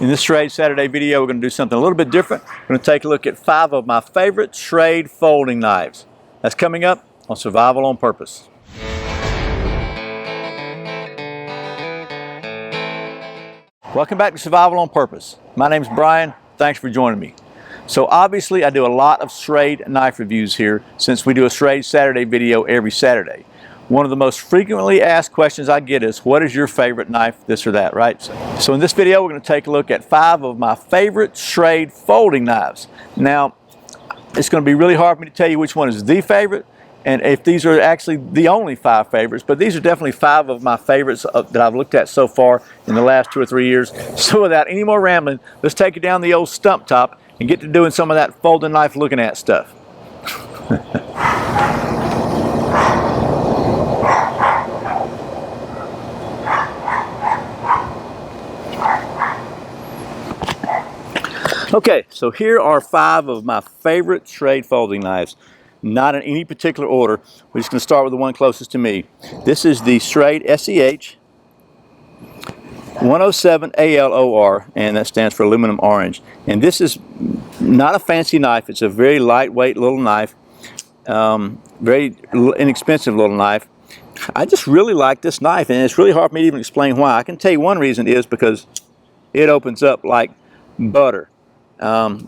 In this Schrade Saturday video, we're going to do something a little bit different. We're going to take a look at 5 of my favorite Schrade folding knives. That's coming up on Survival on Purpose. Welcome back to Survival on Purpose. My name's Brian. Thanks for joining me. So obviously I do a lot of Schrade knife reviews here since we do a Schrade Saturday video every Saturday. One of the most frequently asked questions I get is, what is your favorite knife, this or that, right? So in this video, we're going to take a look at 5 of my favorite Schrade folding knives. Now, it's going to be really hard for me to tell you which one is the favorite, and if these are actually the only 5 favorites, but these are definitely 5 of my favorites that I've looked at so far in the last 2 or 3 years. So without any more rambling, let's take it down the old stump top and get to doing some of that folding knife looking at stuff. Okay, so here are 5 of my favorite Schrade folding knives. Not in any particular order. We're just going to start with the one closest to me. This is the Schrade SCH107ALOR, and that stands for aluminum orange. And this is not a fancy knife. It's a very lightweight little knife, very inexpensive little knife. I just really like this knife, and it's really hard for me to even explain why. I can tell you one reason is because it opens up like butter.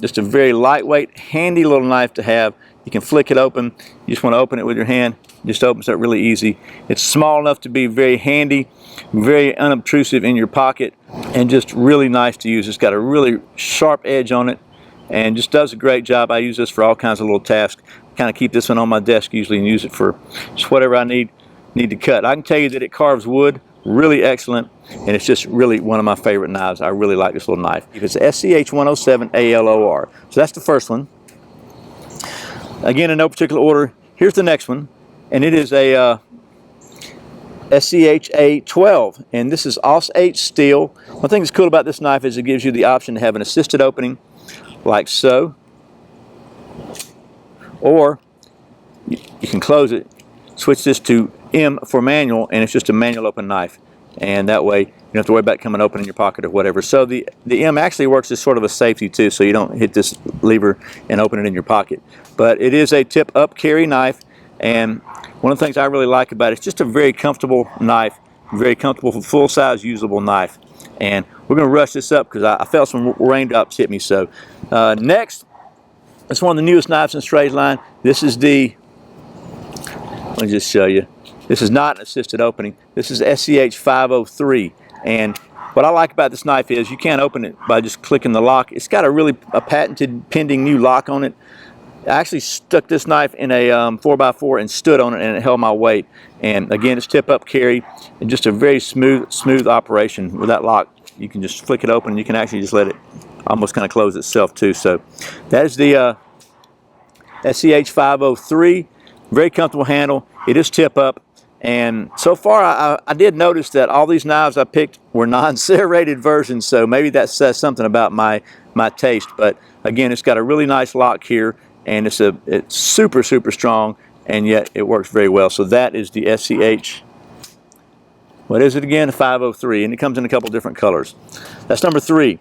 Just a very lightweight, handy little knife to have. You can flick it open. You just want to open it with your hand. It just opens up really easy. It's small enough to be very handy, very unobtrusive in your pocket, and just really nice to use. It's got a really sharp edge on it and just does a great job. I use this for all kinds of little tasks. Kind of keep this one on my desk usually and use it for just whatever I need to cut. I can tell you that it carves wood really excellent, and it's just really one of my favorite knives. I really like this little knife. It's SCH107ALOR. So that's the first one. Again, in no particular order, here's the next one, and it is a SCHA12, and this is ASH steel. One thing that's cool about this knife is it gives you the option to have an assisted opening, like so, or you can close it, switch this to M for manual, and it's just a manual open knife, and that way you don't have to worry about coming open in your pocket or whatever. So the M actually works as sort of a safety too, so you don't hit this lever and open it in your pocket. But it is a tip up carry knife, and one of the things I really like about it, it's just a very comfortable knife, very comfortable full size usable knife. And we're going to rush this up because I felt some raindrops hit me. So next, it's one of the newest knives in Schrade's line. This is the, let me just show you. This is not an assisted opening. This is SCH503, and what I like about this knife is you can't open it by just clicking the lock. It's got a patented pending new lock on it. I actually stuck this knife in a 4x4 and stood on it, and it held my weight. And again, it's tip up carry and just a very smooth operation with that lock. You can just flick it open, and you can actually just let it almost kind of close itself too. So that is the SCH503. Very comfortable handle. It is tip up. And so far, I did notice that all these knives I picked were non-serrated versions, so maybe that says something about my taste. But again, it's got a really nice lock here, and it's super strong, and yet it works very well. So that is the SCH. What is it again? 503, and it comes in a couple different colors. That's number 3.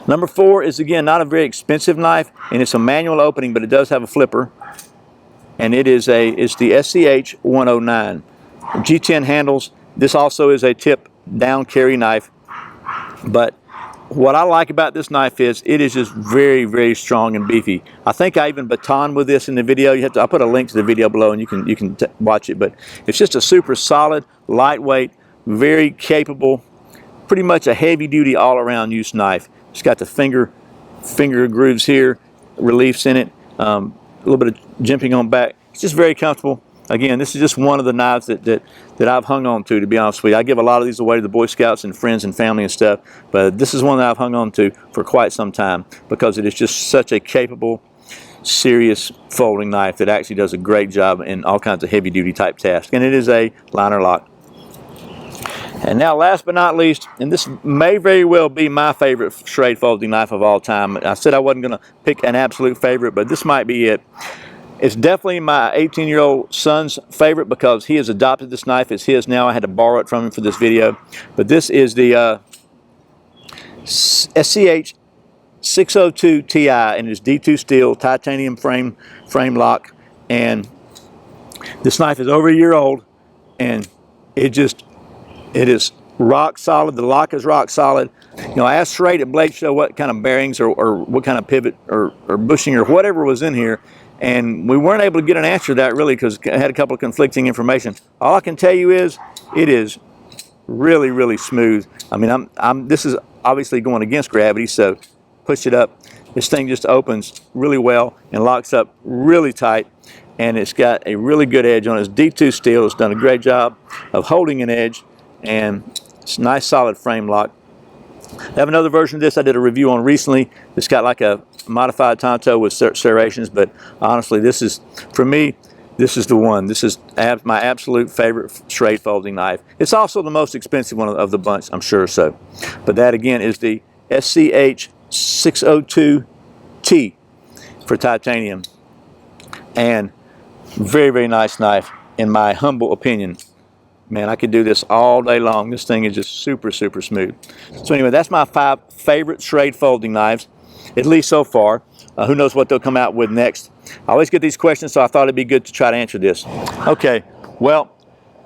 Number 4 is again not a very expensive knife, and it's a manual opening, but it does have a flipper. And it's the SCH109. G10 handles. This also is a tip down carry knife. But what I like about this knife is it is just very strong and beefy. I think I even batoned with this in the video. I'll put a link to the video below, and you can watch it. But it's just a super solid, lightweight, very capable, pretty much a heavy duty all around use knife. It's got the finger grooves here, reliefs in it. A little bit of jimping on back. It's just very comfortable. Again, this is just one of the knives that I've hung on to be honest with you. I give a lot of these away to the Boy Scouts and friends and family and stuff, but this is one that I've hung on to for quite some time because it is just such a capable, serious folding knife that actually does a great job in all kinds of heavy-duty type tasks. And it is a liner lock. And now, last but not least, and this may very well be my favorite Schrade folding knife of all time. I said I wasn't going to pick an absolute favorite, but this might be it. It's definitely my 18-year-old son's favorite because he has adopted this knife. It's his now. I had to borrow it from him for this video. But this is the SCH602TI, and it's D2 steel, titanium frame lock. And this knife is over a year old, and it is rock solid. The lock is rock solid. You know, I asked Schrade at Blade Show what kind of bearings or what kind of pivot or bushing or whatever was in here, and we weren't able to get an answer to that really because I had a couple of conflicting information. All I can tell you is it is really, really smooth. I mean, this is obviously going against gravity, so push it up. This thing just opens really well and locks up really tight, and it's got a really good edge on it. It's D2 steel. It's done a great job of holding an edge, and it's a nice solid frame lock. I have another version of this I did a review on recently. It's got like a modified Tonto with serrations, but honestly, this is, for me, this is the one. This is my absolute favorite Schrade folding knife. It's also the most expensive one of the bunch, I'm sure so. But that again is the SCH602T for titanium. And very, very nice knife in my humble opinion. Man, I could do this all day long. This thing is just super, super smooth. So anyway, that's my 5 favorite Schrade folding knives, at least so far. Who knows what they'll come out with next. I always get these questions, so I thought it'd be good to try to answer this. Okay, well,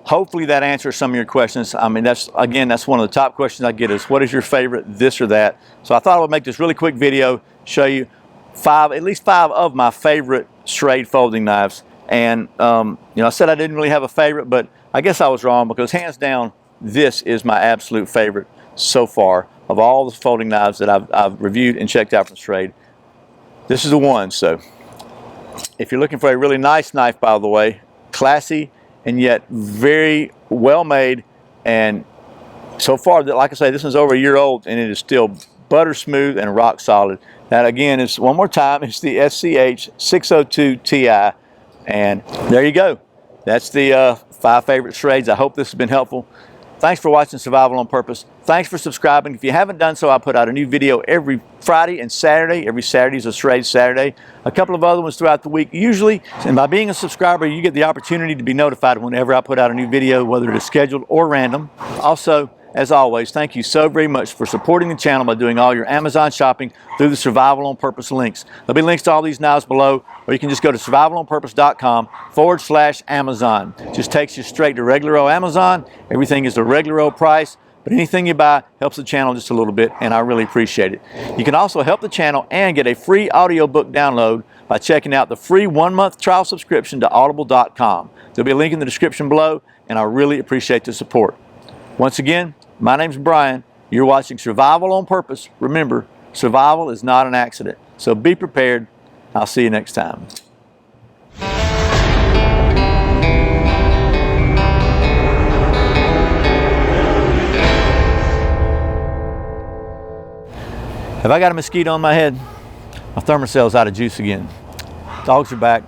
hopefully that answers some of your questions. I mean, that's one of the top questions I get is, what is your favorite this or that? So I thought I would make this really quick video, show you at least five of my favorite Schrade folding knives. And, you know, I said I didn't really have a favorite, but I guess I was wrong, because hands down, this is my absolute favorite so far of all the folding knives that I've reviewed and checked out from Schrade. This is the one. So if you're looking for a really nice knife, by the way, classy and yet very well made, and so far, like I say, this one's over a year old and it is still butter smooth and rock solid. That again is, one more time, it's the SCH602TI, and there you go. That's the 5 favorite Schrades. I hope this has been helpful. Thanks for watching Survival on Purpose. Thanks for subscribing. If you haven't done so, I put out a new video every Friday and Saturday. Every Saturday is a Schrade Saturday. A couple of other ones throughout the week. Usually, and by being a subscriber, you get the opportunity to be notified whenever I put out a new video, whether it is scheduled or random. Also, as always, thank you so very much for supporting the channel by doing all your Amazon shopping through the Survival on Purpose links. There'll be links to all these knives below, or you can just go to survivalonpurpose.com/Amazon. Just takes you straight to regular old Amazon. Everything is the regular old price, but anything you buy helps the channel just a little bit, and I really appreciate it. You can also help the channel and get a free audiobook download by checking out the free 1-month trial subscription to audible.com. There'll be a link in the description below, and I really appreciate the support. Once again, my name's Brian. You're watching Survival on Purpose. Remember, survival is not an accident. So be prepared. I'll see you next time. Have I got a mosquito on my head? My Thermacell's out of juice again. Dogs are back.